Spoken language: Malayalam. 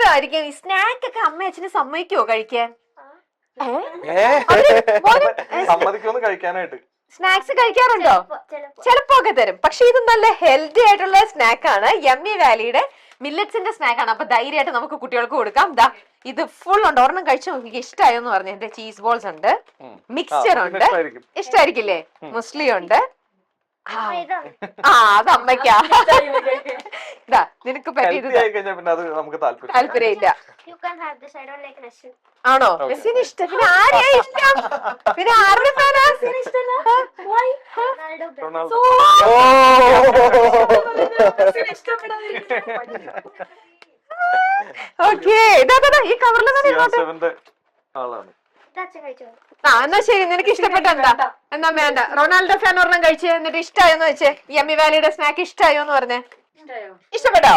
ഇഷ്ടമായിരിക്കും. ഈ സ്നാക്ക് ഒക്കെ അമ്മ അച്ഛന് സമ്മതിക്കുവോ കഴിക്കാൻ? സമ്മതിക്കൊന്ന് കഴിക്കാനായിട്ട്. സ്നാക്സ് കഴിക്കാറുണ്ടോ? ചിലപ്പോ ഒക്കെ തരും. പക്ഷെ ഇത് നല്ല ഹെൽത്തി ആയിട്ടുള്ള സ്നാക്ക് ആണ്. യമ്മി വാലിയുടെ മില്ലറ്റ്സിന്റെ സ്നാക്ക് ആണ്. അപ്പൊ ധൈര്യമായിട്ട് നമുക്ക് കുട്ടികൾക്ക് കൊടുക്കാം. ദാ ഇത് ഫുൾ ഉണ്ട്. ഒരെണ്ണം കഴിച്ചു നോക്കി ഇഷ്ടമായോ എന്ന് പറഞ്ഞു. എന്റെ ചീസ് ബോൾസ് ഉണ്ട്, മിക്സ്ചർ ഉണ്ട്. ഇഷ്ടമായിരിക്കില്ലേ? മുസ്ലി ഉണ്ട്. അത് അമ്മയ്ക്കാ. ഇതാ നിനക്ക് പറ്റിയത് താല്പര്യമില്ല ആണോ? മെസ്സിന് ഇഷ്ടം. പിന്നെ ആരെയാ ഇഷ്ടം? പിന്നെ ആരുടെ ഫാനാ? ഓക്കേ, ഈ കവറിൽ എന്നാ ശരി. നിനക്ക് ഇഷ്ടപ്പെട്ട എന്താ? എന്നാ വേണ്ട. റൊണാൾഡോ ഫാൻ ഒരെണ്ണം കഴിച്ച് എന്നിട്ട് ഇഷ്ടമായോന്ന് വെച്ചേ. യമ്മി വാലിയുടെ സ്നാക്ക് ഇഷ്ടമായോ എന്ന് പറഞ്ഞേ. ഇഷ്ടപ്പെട്ടോ?